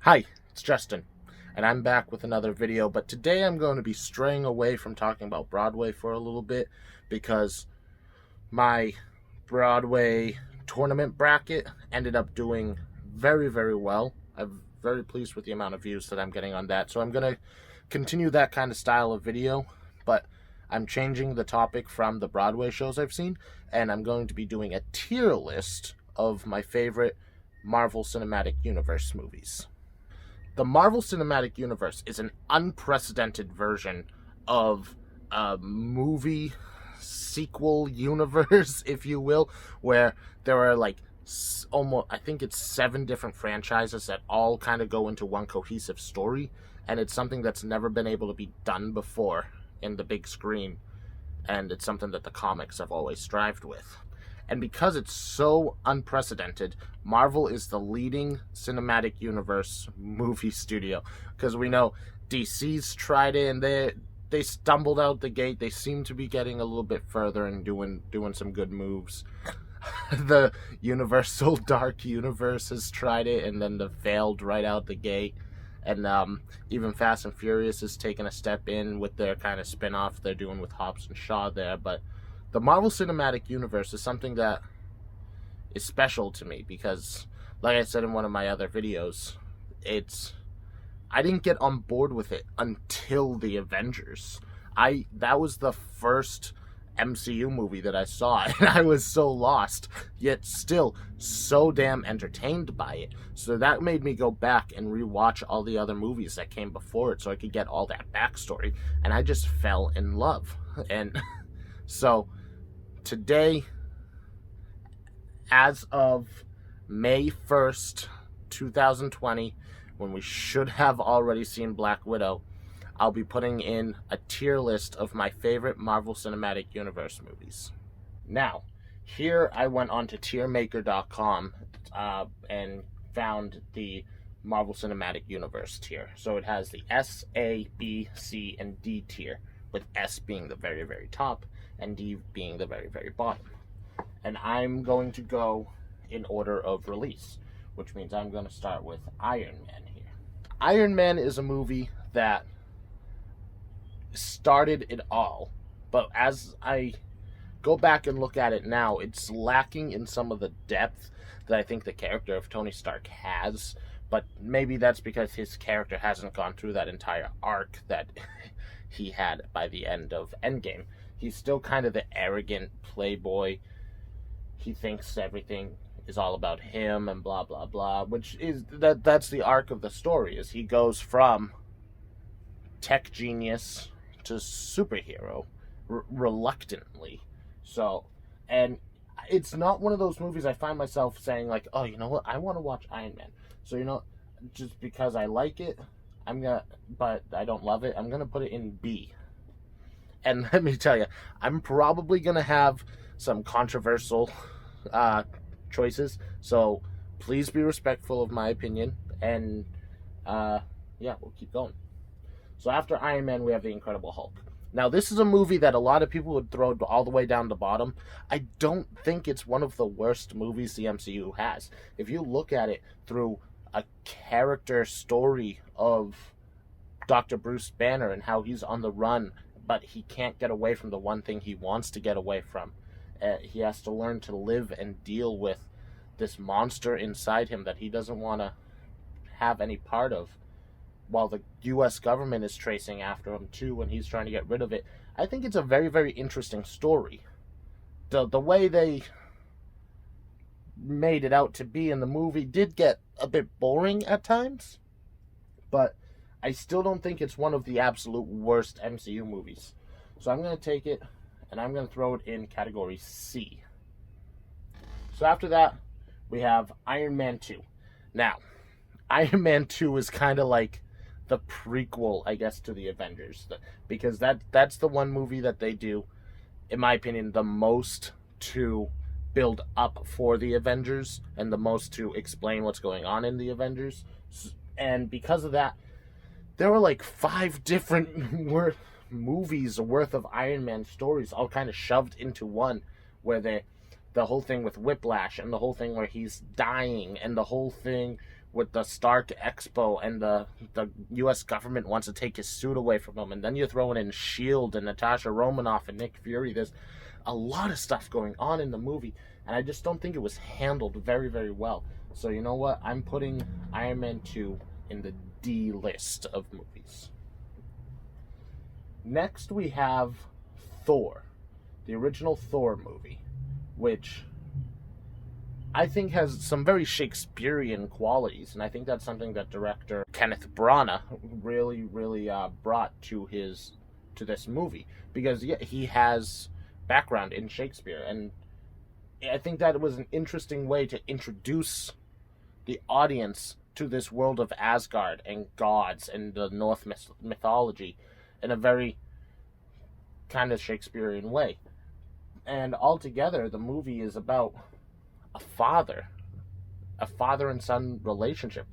Hi, it's Justin, and I'm back with another video, but today I'm going to be straying away from talking about Broadway for a little bit because my Broadway tournament bracket ended up doing very, very well. I'm very pleased with the amount of views that I'm getting on that, so I'm going to continue that kind of style of video, but I'm changing the topic from the Broadway shows I've seen, and I'm going to be doing a tier list of my favorite Marvel Cinematic Universe movies. The Marvel Cinematic Universe is an unprecedented version of a movie sequel universe, if you will, where there are like almost, I think it's 7 different franchises that all kind of go into one cohesive story, and it's something that's never been able to be done before in the big screen, and it's something that the comics have always strived with. And because it's so unprecedented, Marvel is the leading cinematic universe movie studio. Because we know DC's tried it and they stumbled out the gate. They seem to be getting a little bit further and doing some good moves. The Universal Dark Universe has tried it and then they failed right out the gate. And even Fast and Furious has taken a step in with their kind of spin-off they're doing with Hobbs and Shaw there. But the Marvel Cinematic Universe is something that is special to me because, like I said in one of my other videos, I didn't get on board with it until the Avengers. That was the first MCU movie that I saw, and I was so lost, yet still so damn entertained by it. So that made me go back and rewatch all the other movies that came before it so I could get all that backstory, and I just fell in love. And so today, as of May 1st, 2020, when we should have already seen Black Widow, I'll be putting in a tier list of my favorite Marvel Cinematic Universe movies. Now, here I went onto tiermaker.com and found the Marvel Cinematic Universe tier. So it has the S, A, B, C, and D tier, with S being the very, very top and D being the very, very bottom. And I'm going to go in order of release, which means I'm going to start with Iron Man here. Iron Man is a movie that started it all, but as I go back and look at it now, it's lacking in some of the depth that I think the character of Tony Stark has, but maybe that's because his character hasn't gone through that entire arc that he had by the end of Endgame. He's still kind of the arrogant playboy. He thinks everything is all about him and blah blah blah, which is that's the arc of the story, is he goes from tech genius to superhero reluctantly. So, and it's not one of those movies I find myself saying like, oh, you know what, I want to watch Iron Man. So, you know, just because I like it, but I don't love it, I'm gonna put it in B. And let me tell you, I'm probably gonna have some controversial choices, so please be respectful of my opinion, and yeah, we'll keep going. So after Iron Man, we have The Incredible Hulk. Now, this is a movie that a lot of people would throw all the way down the bottom. I don't think it's one of the worst movies the MCU has. If you look at it through a character story of Dr. Bruce Banner and how he's on the run, but he can't get away from the one thing he wants to get away from. He has to learn to live and deal with this monster inside him that he doesn't want to have any part of, while the U.S. government is tracing after him too when he's trying to get rid of it. I think it's a very, very interesting story. The way they made it out to be in the movie did get a bit boring at times, but I still don't think it's one of the absolute worst MCU movies. So I'm going to take it and I'm going to throw it in category C. So after that, we have Iron Man 2. Now, Iron Man 2 is kind of like the prequel, I guess, to the Avengers, because that's the one movie that they do, in my opinion, the most to build up for the Avengers and the most to explain what's going on in the Avengers. And because of that, there were like 5 different movies worth of Iron Man stories all kind of shoved into one, where the whole thing with Whiplash and the whole thing where he's dying and the whole thing with the Stark Expo, and the U.S. government wants to take his suit away from him, and then you're throwing in S.H.I.E.L.D. and Natasha Romanoff and Nick Fury. There's a lot of stuff going on in the movie, and I just don't think it was handled very, very well. So you know what? I'm putting Iron Man 2 in the D list of movies. Next we have Thor, the original Thor movie, which I think has some very Shakespearean qualities, and I think that's something that director Kenneth Branagh really, really brought to this movie, because yeah, he has background in Shakespeare, and I think that it was an interesting way to introduce the audience to this world of Asgard and gods and the Norse mythology in a very kind of Shakespearean way. And altogether, the movie is about a father and son relationship,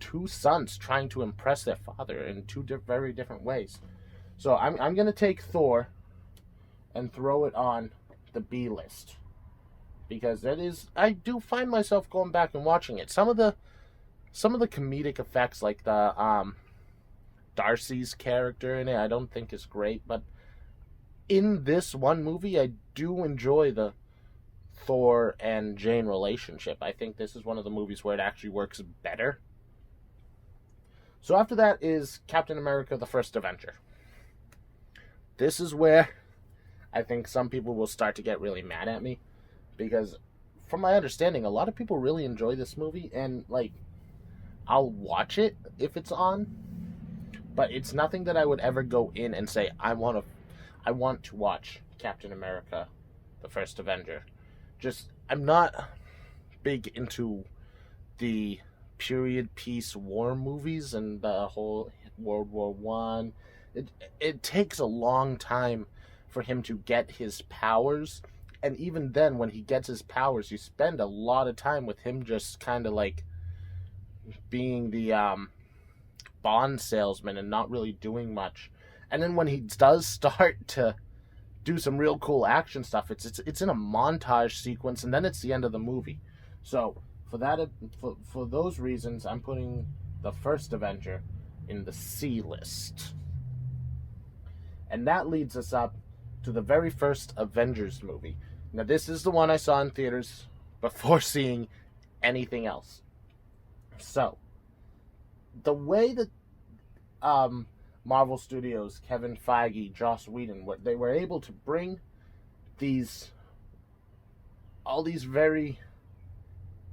two sons trying to impress their father in two very different ways. So I'm gonna take Thor and throw it on the B list, because I do find myself going back and watching it. Some of the comedic effects, like the Darcy's character in it, I don't think is great, but in this one movie, I do enjoy the Thor and Jane relationship. I think this is one of the movies where it actually works better. So after that is Captain America: The First Avenger. This is where I think some people will start to get really mad at me, because from my understanding, a lot of people really enjoy this movie, and like, I'll watch it if it's on, but it's nothing that I would ever go in and say I want to watch Captain America: The First Avenger. Just, I'm not big into the period piece war movies and the whole World War One. It takes a long time for him to get his powers, and even then, when he gets his powers, you spend a lot of time with him just kind of like being the Bond salesman and not really doing much. And then when he does start to do some real cool action stuff, it's in a montage sequence, and then it's the end of the movie. So for those reasons, I'm putting the First Avenger in the C list. And that leads us up to the very first Avengers movie. Now, this is the one I saw in theaters before seeing anything else. So, the way that Marvel Studios, Kevin Feige, Joss Whedon, they were able to bring all these very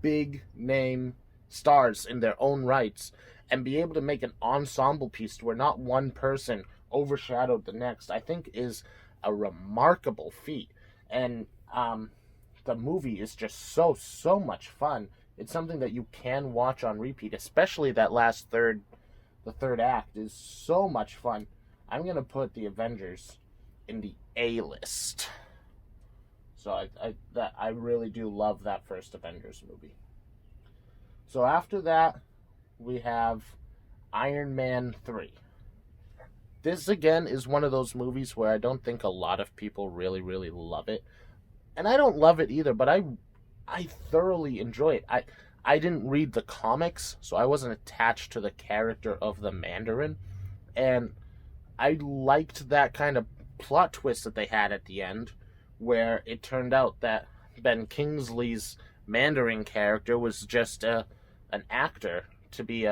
big name stars in their own rights, and be able to make an ensemble piece where not one person overshadowed the next, I think is a remarkable feat. And the movie is just so much fun. It's something that you can watch on repeat, especially that last third. The third act is so much fun. I'm going to put the Avengers in the A list. So I really do love that first Avengers movie. So after that, we have Iron Man 3. This, again, is one of those movies where I don't think a lot of people really, really love it. And I don't love it either, but I thoroughly enjoy it. I didn't read the comics, so I wasn't attached to the character of the Mandarin. And I liked that kind of plot twist that they had at the end, where it turned out that Ben Kingsley's Mandarin character was just an actor to be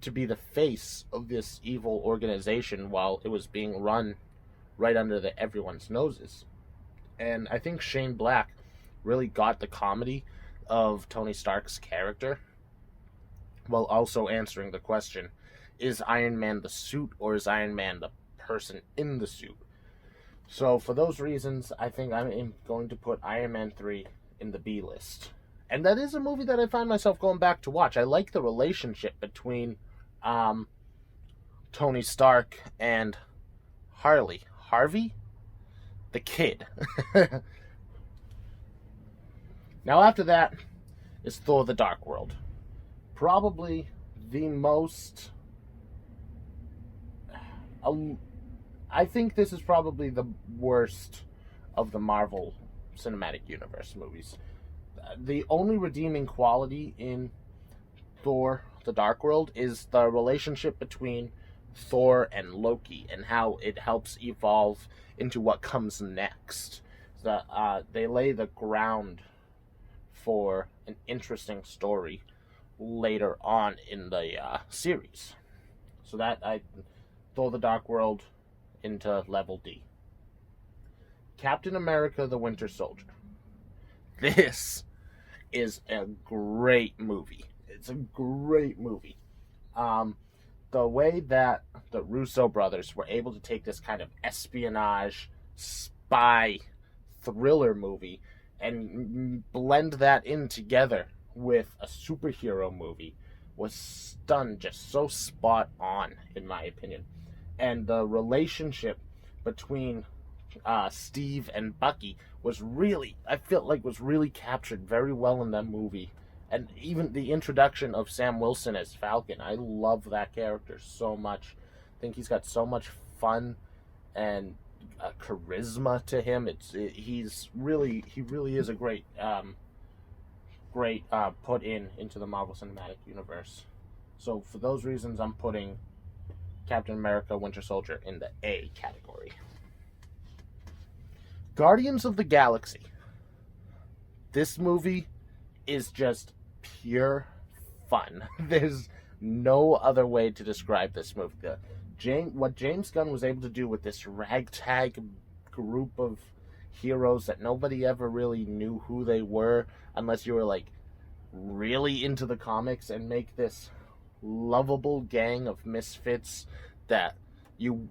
the face of this evil organization while it was being run right under everyone's noses. And I think Shane Black really got the comedy of Tony Stark's character, while also answering the question, is Iron Man the suit, or is Iron Man the person in the suit? So for those reasons, I think I'm going to put Iron Man 3 in the B list. And that is a movie that I find myself going back to watch. I like the relationship between Tony Stark and Harvey, the kid. Now after that is Thor: The Dark World. Probably the most... I think this is probably the worst of the Marvel Cinematic Universe movies. The only redeeming quality in Thor: The Dark World is the relationship between Thor and Loki and how it helps evolve into what comes next. They lay the ground for an interesting story later on in the series. So that I throw The Dark World into level D. Captain America: The Winter Soldier. This is a great movie. It's a great movie. The way that the Russo brothers were able to take this kind of espionage, spy, thriller movie and blend that in together with a superhero movie was done just so spot on, in my opinion. And the relationship between Steve and Bucky was really, I felt like, was really captured very well in that movie. And even the introduction of Sam Wilson as Falcon, I love that character so much. I think he's got so much fun and charisma to him. He really is a great put into the Marvel Cinematic Universe. So for those reasons, I'm putting Captain America: Winter Soldier in the A category. Guardians of the Galaxy. This movie is just pure fun. There's no other way to describe this movie. What James Gunn was able to do with this ragtag group of heroes that nobody ever really knew who they were unless you were like really into the comics, and make this lovable gang of misfits that you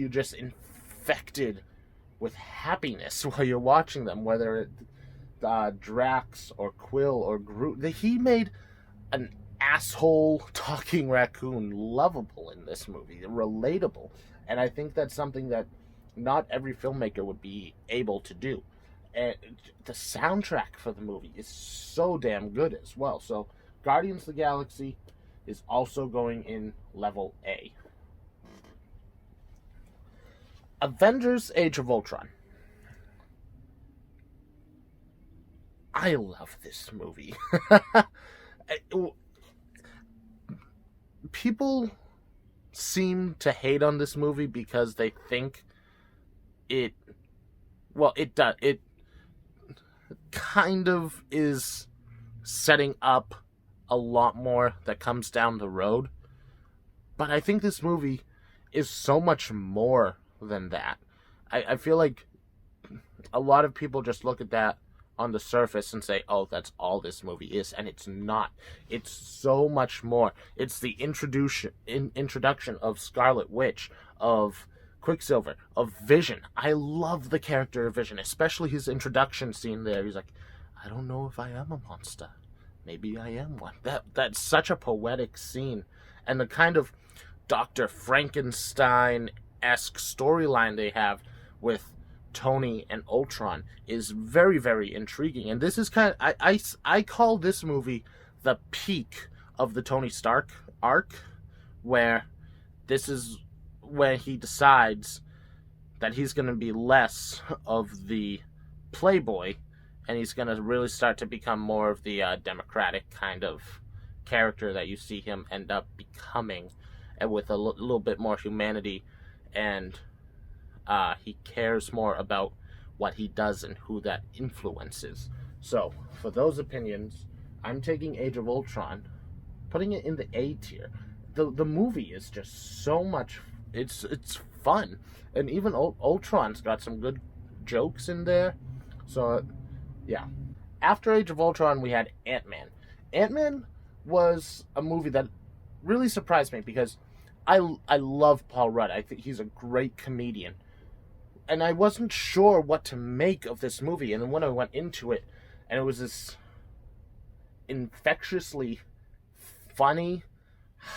just infected with happiness while you're watching them, whether it's Drax or Quill or Groot. He made an asshole talking raccoon lovable in this movie, relatable, and I think that's something that not every filmmaker would be able to do. And the soundtrack for the movie is so damn good as well. So Guardians of the Galaxy is also going in level A. Avengers: Age of Ultron. I love this movie. People seem to hate on this movie because they think it kind of is setting up a lot more that comes down the road. But I think this movie is so much more than that. I feel like a lot of people just look at that on the surface and say, oh, that's all this movie is, and it's not. It's so much more. It's the introduction of Scarlet Witch, of Quicksilver, of Vision. I love the character of Vision, especially his introduction scene there. He's like, I don't know if I am a monster. Maybe I am one. That's such a poetic scene. And the kind of Dr. Frankenstein-esque storyline they have with Tony and Ultron is very, very intriguing. And this is kind of, I call this movie the peak of the Tony Stark arc, where this is when he decides that he's going to be less of the playboy and he's going to really start to become more of the democratic kind of character that you see him end up becoming, and with a little bit more humanity, and he cares more about what he does and who that influences. So, for those opinions, I'm taking Age of Ultron, putting it in the A tier. The movie is just so much, it's fun, and even Ultron's got some good jokes in there. So, yeah. After Age of Ultron, we had Ant-Man. Ant-Man was a movie that really surprised me because I love Paul Rudd. I think he's a great comedian. And I wasn't sure what to make of this movie. And then when I went into it, and it was this infectiously funny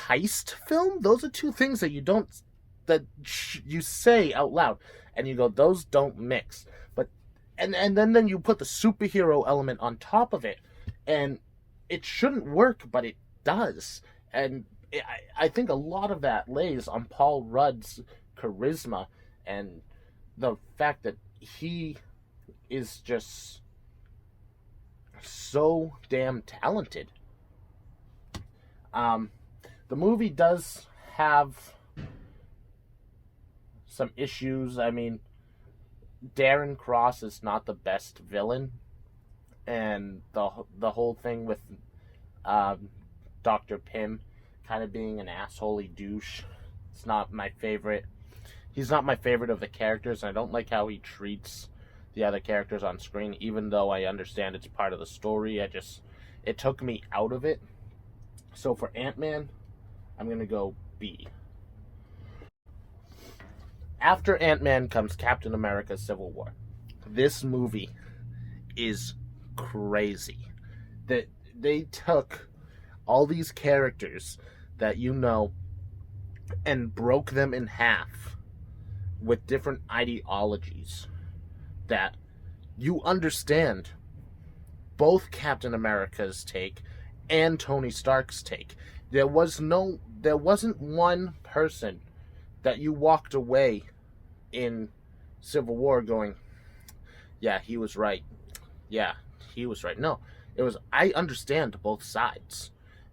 heist film. Those are two things that you say out loud, and you go, those don't mix. But and then you put the superhero element on top of it, and it shouldn't work, but it does. And I think a lot of that lays on Paul Rudd's charisma and the fact that he is just so damn talented. The movie does have some issues. I mean, Darren Cross is not the best villain, and the whole thing with Dr. Pym kind of being an assholey douche. It's not my favorite. He's not my favorite of the characters, and I don't like how he treats the other characters on screen, even though I understand it's part of the story. It took me out of it. So for Ant-Man, I'm going to go B. After Ant-Man comes Captain America Civil War. This movie is crazy. That they took all these characters that you know and broke them in half with different ideologies that you understand both Captain America's take and Tony Stark's take. There wasn't one person that you walked away in Civil War going, yeah, he was right. Yeah, he was right. No, it was, I understand both sides.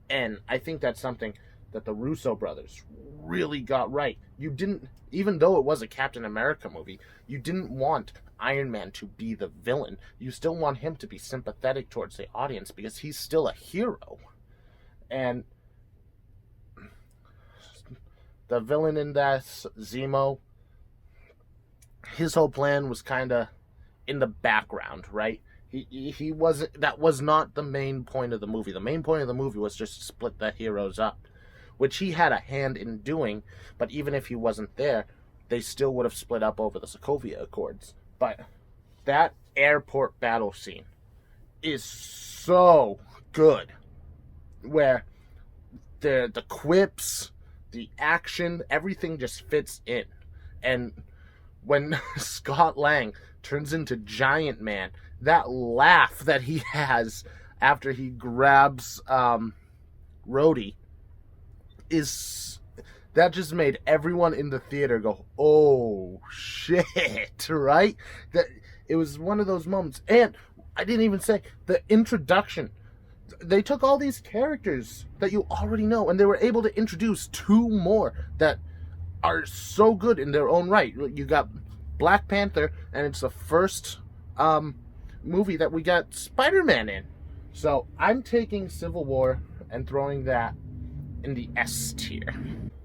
And I think that's something that the Russo brothers really got right. You didn't, even though it was a Captain America movie, you didn't want Iron Man to be the villain. You still want him to be sympathetic towards the audience because he's still a hero. And the villain in that, Zemo, his whole plan was kind of in the background, right? He wasn't, that was not the main point of the movie. The main point of the movie was just to split the heroes up, which he had a hand in doing, but even if he wasn't there, they still would have split up over the Sokovia Accords. But that airport battle scene is so good, where the quips, the action, everything just fits in. And when Scott Lang turns into Giant Man, that laugh that he has after he grabs Rhodey that just made everyone in the theater go, oh shit, right? That it was one of those moments. And I didn't even say the introduction. They took all these characters that you already know, and they were able to introduce two more that are so good in their own right. You got Black Panther, and it's the first movie that we got Spider-Man in. So I'm taking Civil War and throwing that in the S tier.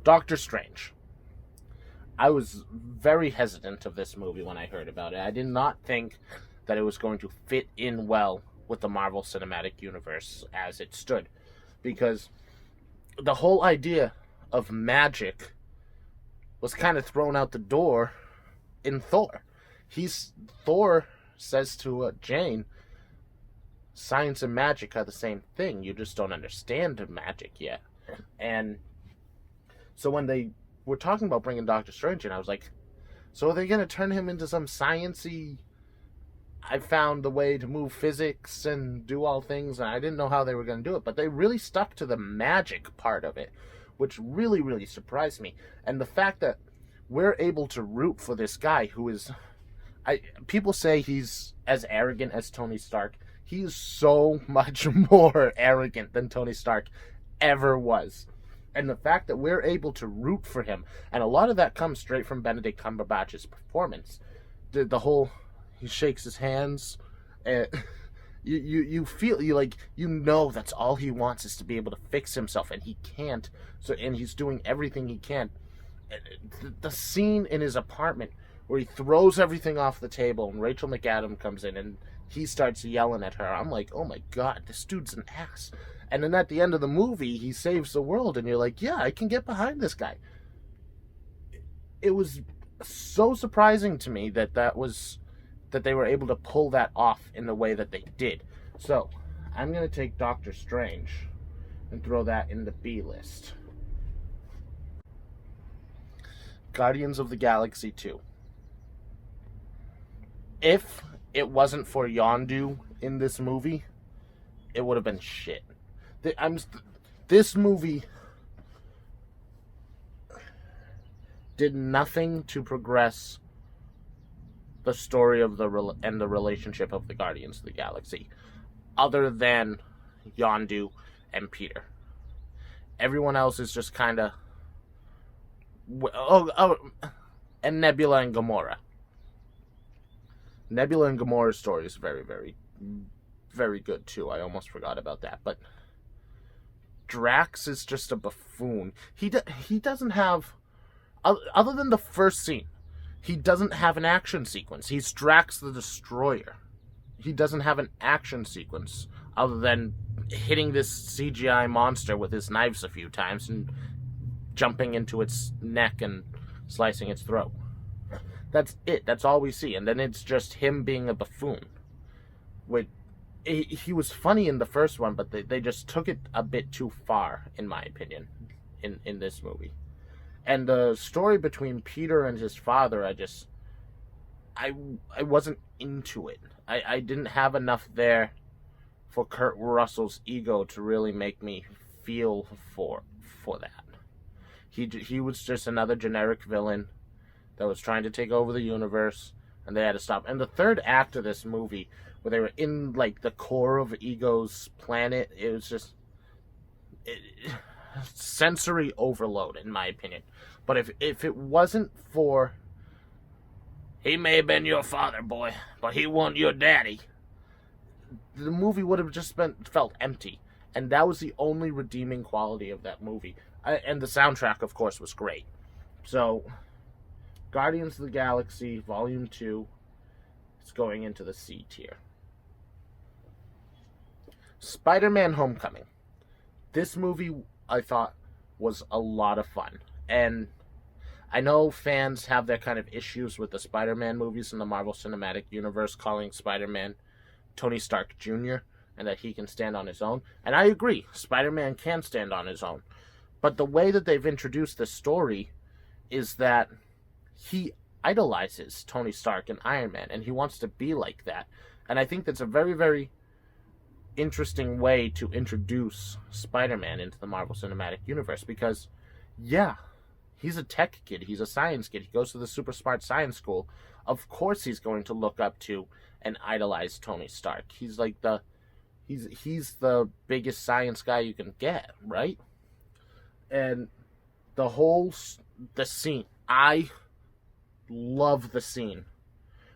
Doctor Strange. I was very hesitant of this movie when I heard about it. I did not think that it was going to fit in well with the Marvel Cinematic Universe as it stood, because the whole idea of magic was kind of thrown out the door in Thor. Thor says to Jane, science and magic are the same thing. You just don't understand magic yet. And so when they were talking about bringing Doctor Strange in, I was like, so are they going to turn him into some science-y, I found the way to move physics and do all things, and I didn't know how they were going to do it, but they really stuck to the magic part of it, which really, really surprised me. And the fact that we're able to root for this guy who is, people say he's as arrogant as Tony Stark. He's so much more arrogant than Tony Stark ever was. And the fact that we're able to root for him, and a lot of that comes straight from Benedict Cumberbatch's performance. The whole, he shakes his hands, and you feel, you know that's all he wants is to be able to fix himself, and he can't. So, and he's doing everything he can. The scene in his apartment where he throws everything off the table, and Rachel McAdams comes in, and he starts yelling at her. I'm like, oh my god, this dude's an ass. And then at the end of the movie, he saves the world, and you're like, yeah, I can get behind this guy. It was so surprising to me that they were able to pull that off in the way that they did. So, I'm going to take Doctor Strange and throw that in the B list. Guardians of the Galaxy 2. If it wasn't for Yondu in this movie, it would have been shit. This movie did nothing to progress the story of the relationship of the Guardians of the Galaxy, other than Yondu and Peter. Everyone else is just kind of... and Nebula and Gamora. Nebula and Gamora's story is very, very, very good, too. I almost forgot about that. But Drax is just a buffoon. He doesn't have... Other than the first scene, he doesn't have an action sequence. He's Drax the Destroyer. He doesn't have an action sequence other than hitting this CGI monster with his knives a few times and jumping into its neck and slicing its throat. That's it. That's all we see. And then it's just him being a buffoon. He was funny in the first one, but they just took it a bit too far, in my opinion, in this movie. And the story between Peter and his father, I wasn't into it. I didn't have enough there for Kurt Russell's ego to really make me feel for that. He was just another generic villain that was trying to take over the universe, and they had to stop. And the third act of this movie, where they were in like the core of Ego's planet, it was just sensory overload, in my opinion. But if it wasn't for, he may have been your father, boy, but he wasn't your daddy, the movie would have just felt empty. And that was the only redeeming quality of that movie. And the soundtrack, of course, was great. So, Guardians of the Galaxy Volume 2 is going into the C tier. Spider-Man Homecoming. This movie, I thought, was a lot of fun. And I know fans have their kind of issues with the Spider-Man movies in the Marvel Cinematic Universe, calling Spider-Man Tony Stark Jr., and that he can stand on his own. And I agree, Spider-Man can stand on his own. But the way that they've introduced this story is that he idolizes Tony Stark and Iron Man, and he wants to be like that. And I think that's a very, very interesting way to introduce Spider-Man into the Marvel Cinematic Universe, because, yeah, he's a tech kid, he's a science kid, he goes to the super smart science school. Of course he's going to look up to and idolize Tony Stark. He's like he's the biggest science guy you can get, right? And the scene, I love the scene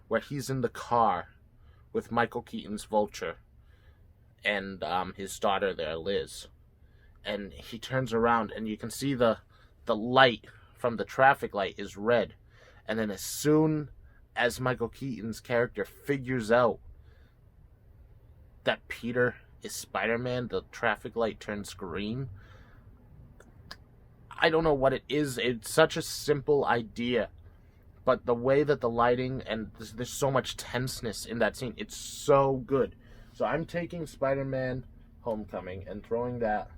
where he's in the car with Michael Keaton's Vulture and his daughter there, Liz. And he turns around and you can see the light from the traffic light is red. And then as soon as Michael Keaton's character figures out that Peter is Spider-Man, the traffic light turns green. I don't know what it is. It's such a simple idea. But the way that the lighting, and there's so much tenseness in that scene, it's so good. So I'm taking Spider-Man Homecoming and throwing that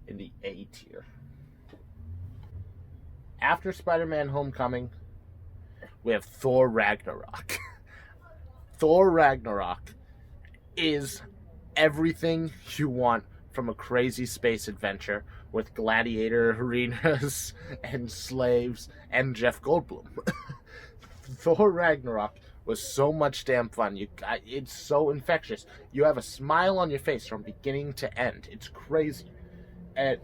in the A tier. After Spider-Man Homecoming, we have Thor Ragnarok. Thor Ragnarok is everything you want from a crazy space adventure with gladiator arenas and slaves and Jeff Goldblum. Thor Ragnarok was so much damn fun. It's so infectious. You have a smile on your face from beginning to end. It's crazy. And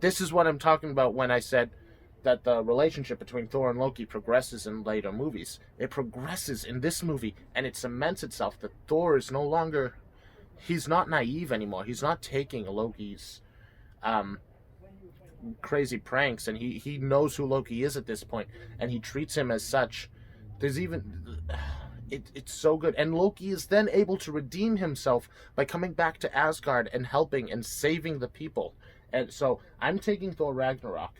this is what I'm talking about when I said that the relationship between Thor and Loki progresses in later movies. It progresses in this movie, and it cements itself that Thor is no longer... He's not naive anymore. He's not taking Loki's crazy pranks, and he knows who Loki is at this point, and he treats him as such. There's even... It's so good. And Loki is then able to redeem himself by coming back to Asgard and helping and saving the people. And so I'm taking Thor Ragnarok.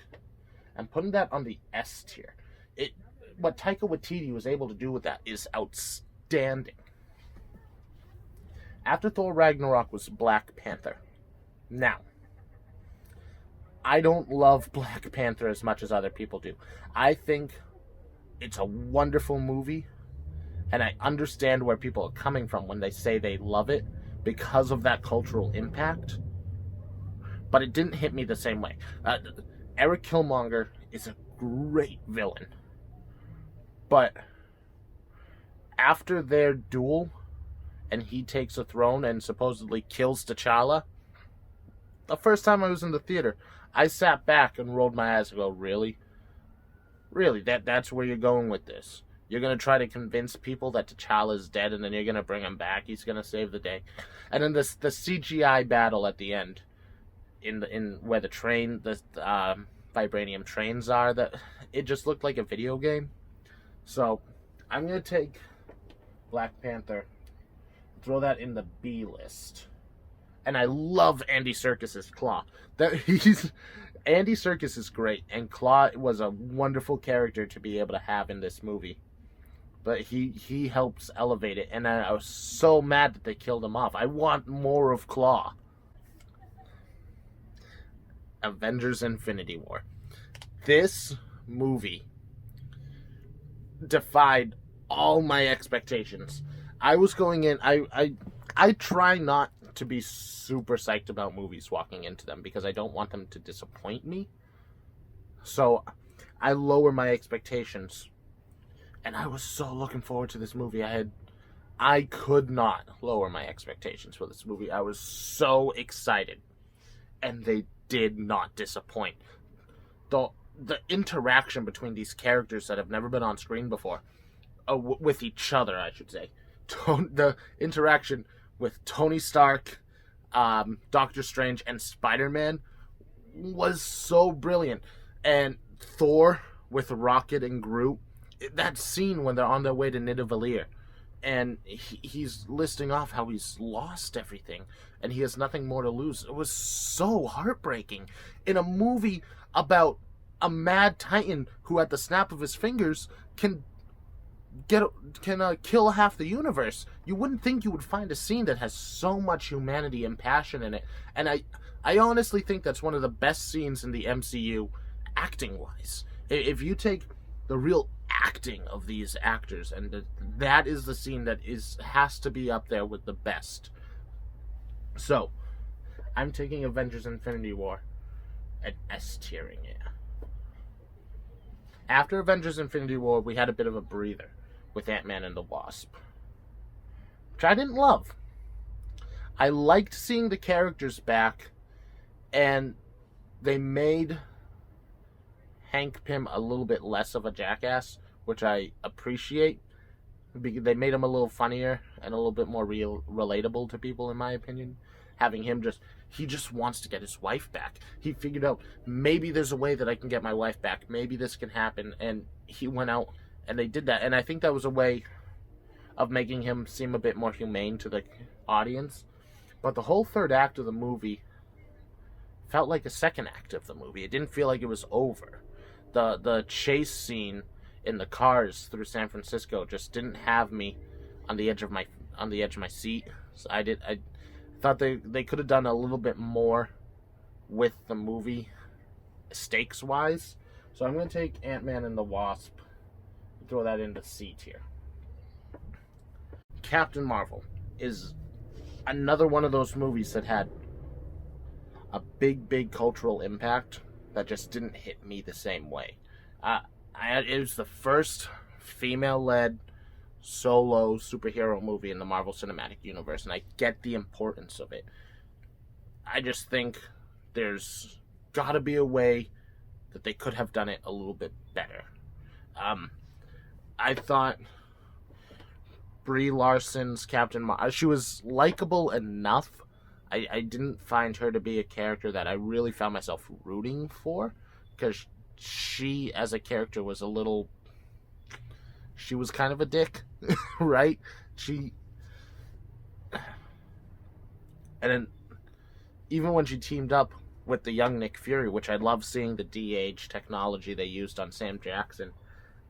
I'm putting that on the S tier. What Taika Waititi was able to do with that is outstanding. After Thor Ragnarok was Black Panther. Now, I don't love Black Panther as much as other people do. I think it's a wonderful movie, and I understand where people are coming from when they say they love it because of that cultural impact. But it didn't hit me the same way. Eric Killmonger is a great villain. But after their duel, and he takes a throne and supposedly kills T'Challa, the first time I was in the theater, I sat back and rolled my eyes and go, really? Really? That's where you're going with this? You're going to try to convince people that T'Challa is dead and then you're going to bring him back. He's going to save the day. And then the CGI battle at the end in where the train, the vibranium trains are, that it just looked like a video game. So I'm going to take Black Panther, throw that in the B list. And I love Andy Serkis's Claw. Andy Serkis is great, and Claw was a wonderful character to be able to have in this movie. But he helps elevate it, and I was so mad that they killed him off. I want more of Claw. Avengers Infinity War. This movie defied all my expectations. I was going in, I try not to be super psyched about movies walking into them because I don't want them to disappoint me. So I lower my expectations. And I was so looking forward to this movie. I could not lower my expectations for this movie. I was so excited. And they did not disappoint. The interaction between these characters that have never been on screen before, with each other, I should say. The interaction with Tony Stark, Doctor Strange, and Spider-Man was so brilliant. And Thor with Rocket and Groot, that scene when they're on their way to Nidavellir, and he's listing off how he's lost everything, and he has nothing more to lose. It was so heartbreaking. In a movie about a mad titan who, at the snap of his fingers, can kill half the universe. You wouldn't think you would find a scene that has so much humanity and passion in it. And I honestly think that's one of the best scenes in the MCU, acting-wise. If you take the real acting of these actors, and that is the scene that has to be up there with the best. So, I'm taking Avengers Infinity War and S-tiering it. After Avengers Infinity War, we had a bit of a breather with Ant-Man and the Wasp, which I didn't love. I liked seeing the characters back, and they made Hank Pym a little bit less of a jackass, which I appreciate. They made him a little funnier and a little bit more relatable to people, in my opinion. Having him he just wants to get his wife back. He figured out, maybe there's a way that I can get my wife back. Maybe this can happen. And he went out and they did that. And I think that was a way of making him seem a bit more humane to the audience. But the whole third act of the movie felt like a second act of the movie. It didn't feel like it was over. The chase scene in the cars through San Francisco just didn't have me on the edge of my seat. So I thought they could have done a little bit more with the movie, stakes wise. So I'm going to take Ant-Man and the Wasp, throw that into C tier. Captain Marvel is another one of those movies that had a big cultural impact that just didn't hit me the same way. It was the first female-led solo superhero movie in the Marvel Cinematic Universe, and I get the importance of it. I just think there's got to be a way that they could have done it a little bit better. I thought Brie Larson's Captain Marvel, she was likable enough. I didn't find her to be a character that I really found myself rooting for, because she, as a character, was she was kind of a dick, right? And then, even when she teamed up with the young Nick Fury, which I love seeing the de-age technology they used on Sam Jackson,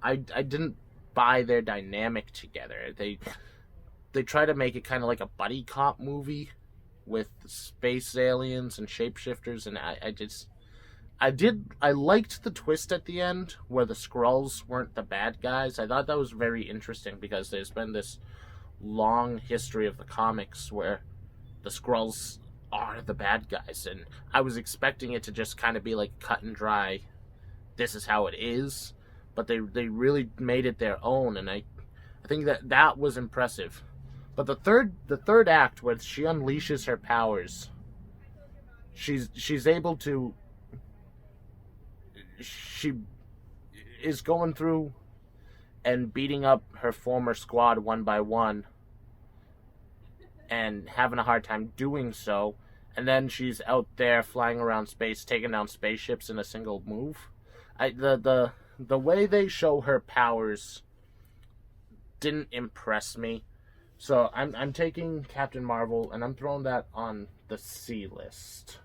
I didn't buy their dynamic together. They try to make it kind of like a buddy cop movie with space aliens and shapeshifters, and I liked the twist at the end where the Skrulls weren't the bad guys. I thought that was very interesting because there's been this long history of the comics where the Skrulls are the bad guys, and I was expecting it to just kind of be like cut and dry, this is how it is, but they really made it their own, and I think that was impressive. But the third act, where she unleashes her powers, she's able to, she is going through and beating up her former squad one by one and having a hard time doing so, and then she's out there flying around space, taking down spaceships in a single move. The way they show her powers didn't impress me. So I'm taking Captain Marvel and I'm throwing that on the C list.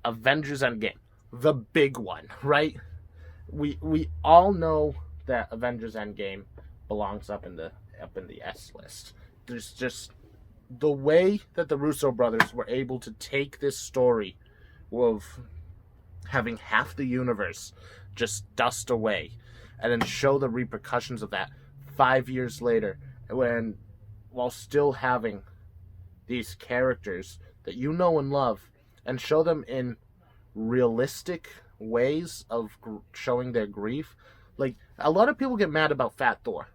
Avengers Endgame, the big one, right? We all know that Avengers Endgame belongs up in the S list. There's just the way that the Russo brothers were able to take this story of having half the universe just dust away and then show the repercussions of that 5 years later, while still having these characters that you know and love, and show them in realistic ways of showing their grief. Like, a lot of people get mad about Fat Thor.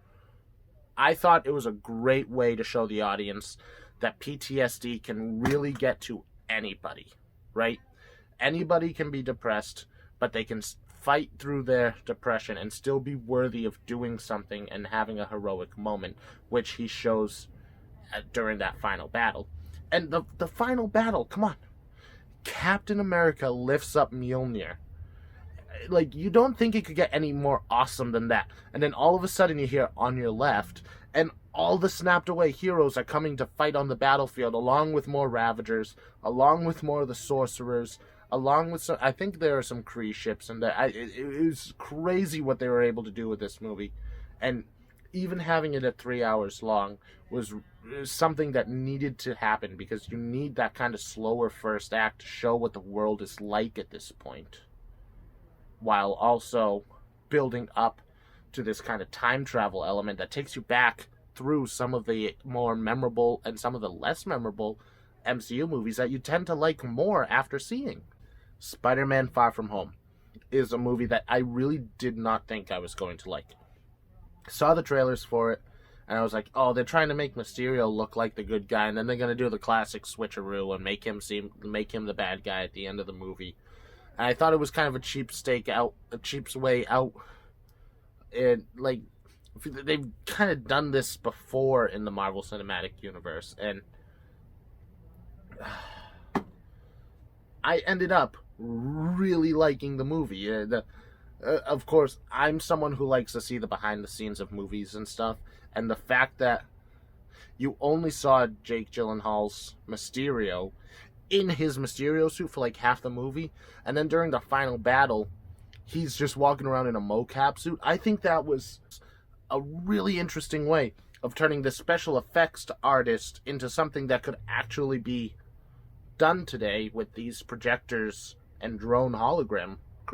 I thought it was a great way to show the audience that PTSD can really get to anybody, right? Anybody can be depressed, but they can fight through their depression and still be worthy of doing something and having a heroic moment, which he shows during that final battle. And the final battle, come on. Captain America lifts up Mjolnir. Like, you don't think it could get any more awesome than that. And then all of a sudden you hear "on your left," and all the snapped away heroes are coming to fight on the battlefield, along with more Ravagers, along with more of the Sorcerers, along with some, I think there are some Kree ships, and it was crazy what they were able to do with this movie. And even having it at 3 hours long was something that needed to happen, because you need that kind of slower first act to show what the world is like at this point, while also building up to this kind of time travel element that takes you back through some of the more memorable and some of the less memorable MCU movies that you tend to like more after seeing. Spider-Man Far From Home is a movie that I really did not think I was going to like. Saw the trailers for it, and I was like, oh, they're trying to make Mysterio look like the good guy, and then they're going to do the classic switcheroo and make him the bad guy at the end of the movie. And I thought it was kind of a cheap way out. It, like, they've kind of done this before in the Marvel Cinematic Universe, and I ended up really liking the movie. Of course, I'm someone who likes to see the behind the scenes of movies and stuff, and the fact that you only saw Jake Gyllenhaal's Mysterio in his Mysterio suit for like half the movie, and then during the final battle, he's just walking around in a mocap suit. I think that was a really interesting way of turning the special effects artist into something that could actually be done today with these projectors and drone hologram